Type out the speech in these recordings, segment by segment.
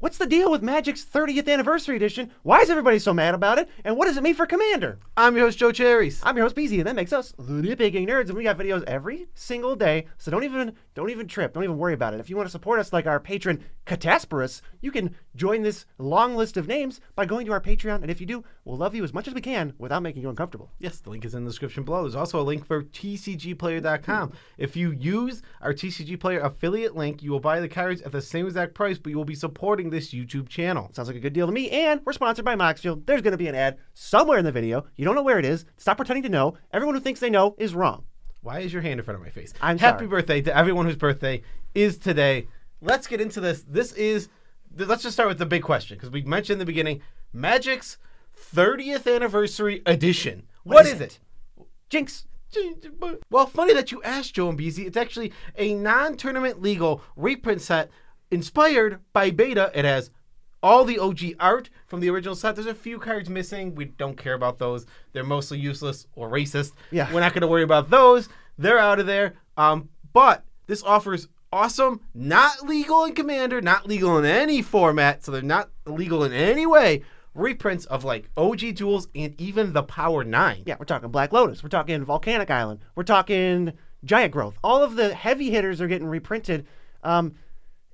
What's the deal with Magic's 30th anniversary edition? Why is everybody so mad about it? And what does it mean for Commander? I'm your host, Joe Cherries. I'm your host, BZ, and that makes us the Nitpicking Nerds, and we got videos every single day, so don't even trip, don't even worry about it. If you want to support us like our patron Catasparus, you can join this long list of names by going to our Patreon, and if you do, we'll love you as much as we can without making you uncomfortable. Yes, the link is in the description below. There's also a link for TCGplayer.com. If you use our TCG Player affiliate link, you will buy the cards at the same exact price, but you will be supporting this YouTube channel. Sounds like a good deal to me, and we're sponsored by Maraschiello. There's going to be an ad somewhere in the video. You don't know where it is. Stop pretending to know. Everyone who thinks they know is wrong. Why is your hand in front of my face? I'm Happy sorry. birthday to everyone whose birthday is today. Let's get into this. Let's just start with the big question, because we mentioned in the beginning, Magic's 30th anniversary edition. What is it? Jinx. Well, funny that you asked, Joe and BZ. It's actually a non-tournament legal reprint set inspired by Beta. It has all the OG art from the original set. There's a few cards missing. We don't care about those. They're mostly useless or racist. Yeah. We're not going to worry about those. They're out of there. But this offers awesome, not legal in Commander, not legal in any format, so they're not illegal in any way, reprints of like OG Duels and even the Power 9. Yeah, we're talking Black Lotus. We're talking Volcanic Island. We're talking Giant Growth. All of the heavy hitters are getting reprinted,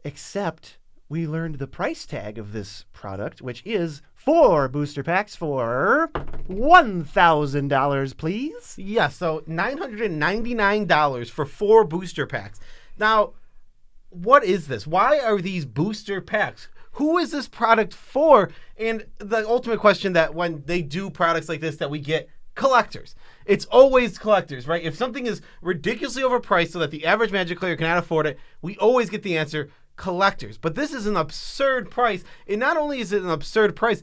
except we learned the price tag of this product, which is 4 booster packs for $1,000, please. Yeah, so $999 for 4 booster packs. Now, what is this? Why are these booster packs? Who is this product for? And the ultimate question that when they do products like this that we get, collectors. It's always collectors, right? If something is ridiculously overpriced so that the average Magic player cannot afford it, we always get the answer, collectors. But this is an absurd price. And not only is it an absurd price,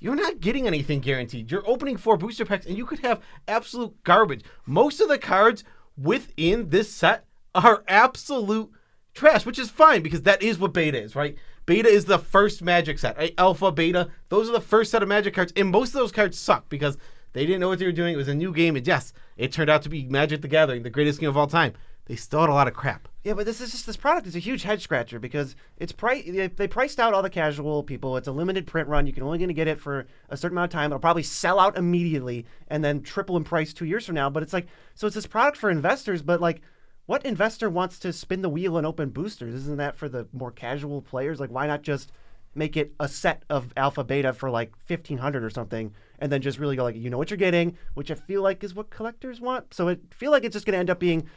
you're not getting anything guaranteed. You're opening 4 booster packs and you could have absolute garbage. Most of the cards within this set are absolute trash, which is fine because that is what Beta is, right? Beta is the first Magic set, right? Alpha, Beta, those are the first set of Magic cards, and most of those cards suck because they didn't know what they were doing. It was a new game, and yes, it turned out to be Magic the Gathering, the greatest game of all time. They still had a lot of crap. Yeah, but this product is a huge head scratcher because they priced out all the casual people. It's a limited print run. You can only going to get it for a certain amount of time. It'll probably sell out immediately and then triple in price 2 years from now. But it's like, so it's this product for investors, but like, what investor wants to spin the wheel and open boosters? Isn't that for the more casual players? Like, why not just make it a set of alpha beta for like 1,500 or something, and then just really go like, you know what you're getting, which I feel like is what collectors want. So I feel like it's just going to end up being,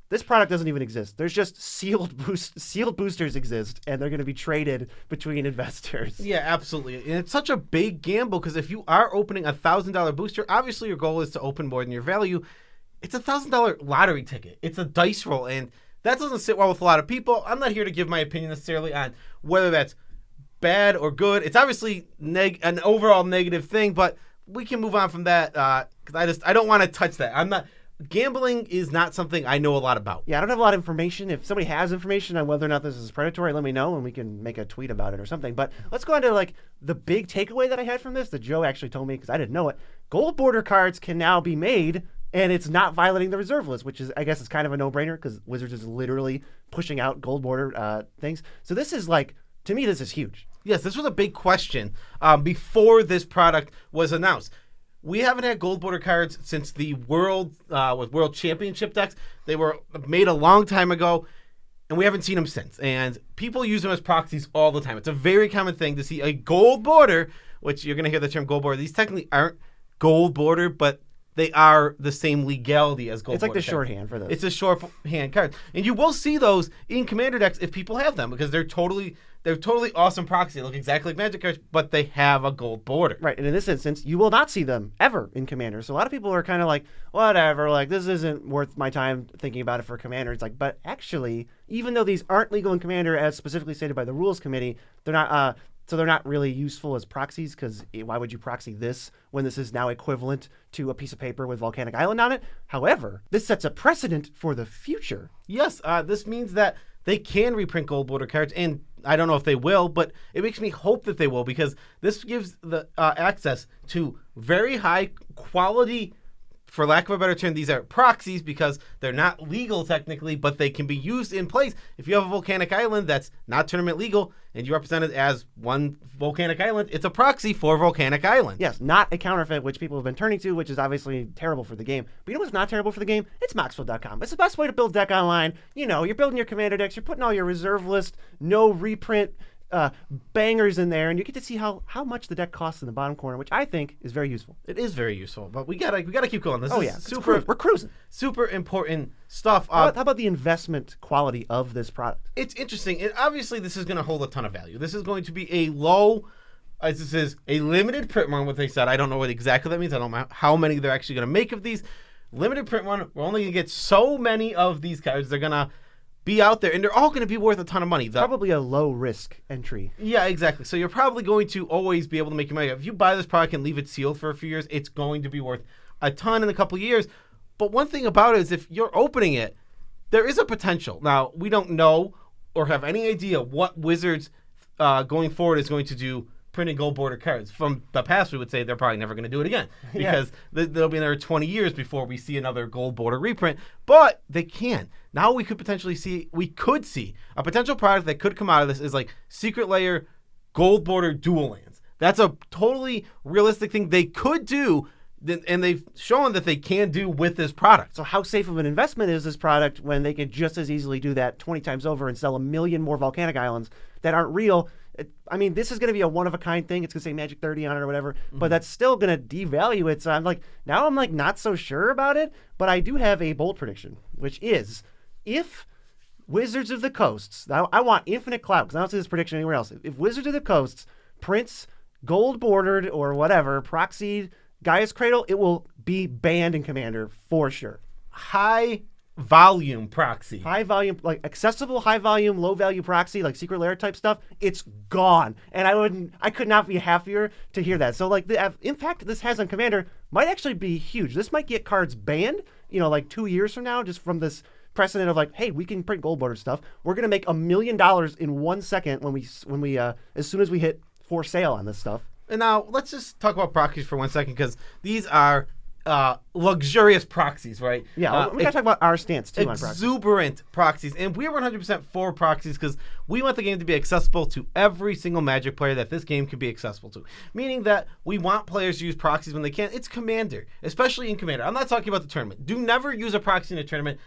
this product doesn't even exist. There's just sealed boosters exist, and they're going to be traded between investors. Yeah, absolutely. And it's such a big gamble because if you are opening a $1,000 booster, obviously your goal is to open more than your value. It's a $1,000 lottery ticket. It's a dice roll, and that doesn't sit well with a lot of people. I'm not here to give my opinion necessarily on whether that's bad or good. It's obviously an overall negative thing, but we can move on from that because I don't want to touch that. Gambling is not something I know a lot about. Yeah, I don't have a lot of information. If somebody has information on whether or not this is predatory, let me know, and we can make a tweet about it or something. But let's go on to like the big takeaway that I had from this that Joe actually told me because I didn't know it. Gold border cards can now be made, and it's not violating the reserve list, which is, I guess, it's kind of a no-brainer because Wizards is literally pushing out gold border things. So this is like, to me, this is huge. Yes, this was a big question before this product was announced. We haven't had gold border cards since the World Championship decks. They were made a long time ago, and we haven't seen them since. And people use them as proxies all the time. It's a very common thing to see a gold border, which you're going to hear the term gold border. These technically aren't gold border, but they are the same legality as gold. It's like border the shorthand for this. It's a shorthand card, and you will see those in Commander decks if people have them because they're totally awesome proxy. They look exactly like Magic cards, but they have a gold border. Right, and in this instance, you will not see them ever in Commander. So a lot of people are kind of like, whatever, like this isn't worth my time thinking about it for Commander. It's like, but actually, even though these aren't legal in Commander as specifically stated by the rules committee, they're not. So they're not really useful as proxies because why would you proxy this when this is now equivalent to a piece of paper with Volcanic Island on it? However, this sets a precedent for the future. Yes, this means that they can reprint gold border cards, and I don't know if they will, but it makes me hope that they will because this gives the access to very high quality for lack of a better term, these are proxies because they're not legal technically, but they can be used in place. If you have a volcanic island that's not tournament legal and you represent it as one volcanic island, it's a proxy for volcanic island. Yes, not a counterfeit, which people have been turning to, which is obviously terrible for the game. But you know what's not terrible for the game? It's Moxfield.com. It's the best way to build deck online. You know, you're building your commander decks, you're putting all your reserve list, no reprint bangers in there, and you get to see how much the deck costs in the bottom corner, which I think is very useful. It is very useful, but we gotta keep going. This is we're cruising. Super important stuff. How about the investment quality of this product? It's interesting. Obviously, this is going to hold a ton of value. This is going to be a low, as this is a limited print run. What they said, I don't know what exactly that means. I don't know how many they're actually going to make of these. Limited print run. We're only going to get so many of these cards. They're going to be out there, and they're all going to be worth a ton of money. Probably a low-risk entry. Yeah, exactly. So you're probably going to always be able to make your money. If you buy this product and leave it sealed for a few years, it's going to be worth a ton in a couple of years. But one thing about it is if you're opening it, there is a potential. Now, we don't know or have any idea what Wizards going forward is going to do printing gold border cards. From the past, we would say they're probably never going to do it again because there'll be another 20 years before we see another gold border reprint. But they can. Now we could see a potential product that could come out of this is like Secret Lair gold border dual lands. That's a totally realistic thing they could do, and they've shown that they can do with this product. So how safe of an investment is this product when they can just as easily do that 20 times over and sell 1 million more volcanic islands that aren't real? I mean, this is going to be a one-of-a-kind thing. It's going to say Magic 30 on it or whatever, but that's still going to devalue it. So I'm not so sure about it, but I do have a bold prediction, which is if Wizards of the Coasts, now I want infinite clout because I don't see this prediction anywhere else. If Wizards of the Coasts prints gold-bordered or whatever, proxied Gaia's Cradle, it will be banned in Commander for sure. High volume proxy. High volume, like accessible, high volume, low value proxy, like Secret Lair type stuff, it's gone. And I could not be happier to hear that. So like the impact this has on Commander might actually be huge. This might get cards banned, like 2 years from now, just from this precedent of like, hey, we can print gold border stuff. We're going to make $1 million in 1 second when we as soon as we hit for sale on this stuff. And now let's just talk about proxies for 1 second because these are luxurious proxies, right? Yeah, we gotta talk about our stance too on proxies. Exuberant proxies, and we're 100% for proxies because we want the game to be accessible to every single Magic player that this game can be accessible to. Meaning that we want players to use proxies when they can. It's Commander, especially in Commander. I'm not talking about the tournament. Do never use a proxy in a tournament.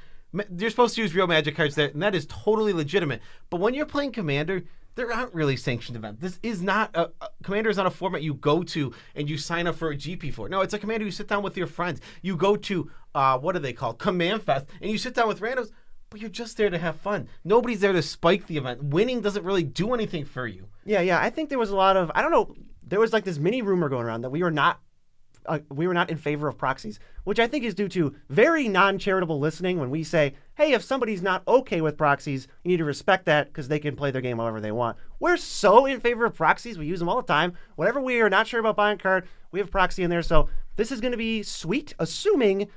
You're supposed to use real Magic cards there, and that is totally legitimate. But when you're playing Commander, there aren't really sanctioned events. This is not Commander is not a format you go to and you sign up for a GP for. No, it's a Commander you sit down with your friends. You go to what are they called? Command Fest, and you sit down with randos, but you're just there to have fun. Nobody's there to spike the event. Winning doesn't really do anything for you. Yeah. I think there was a lot of there was like this mini rumor going around that we were not in favor of proxies, which I think is due to very non-charitable listening when we say, hey, if somebody's not okay with proxies, you need to respect that because they can play their game however they want. We're so in favor of proxies. We use them all the time. Whenever we are not sure about buying a card, we have proxy in there. So this is going to be sweet, assuming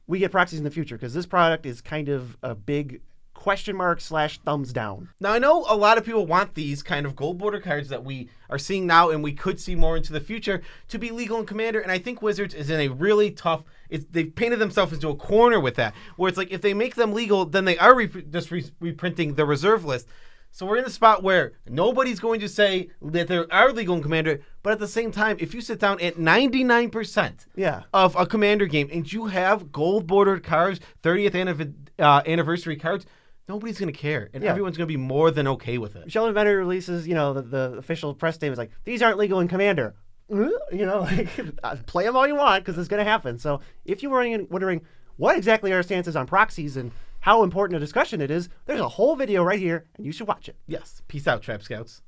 we get proxies in the future because this product is kind of a big question mark / thumbs down. Now, I know a lot of people want these kind of gold border cards that we are seeing now and we could see more into the future to be legal in Commander, and I think Wizards is in a really tough, they've painted themselves into a corner with that, where it's like if they make them legal, then they are reprinting the reserve list. So we're in the spot where nobody's going to say that they are legal in Commander, but at the same time, if you sit down at 99% of a Commander game and you have gold bordered cards, 30th anniversary cards, nobody's going to care, and everyone's going to be more than okay with it. Sheldon Benner releases, the official press statement is like, these aren't legal in Commander. Play them all you want because it's going to happen. So if you were wondering what exactly our stance is on proxies and how important a discussion it is, there's a whole video right here, and you should watch it. Yes. Peace out, Trap Scouts.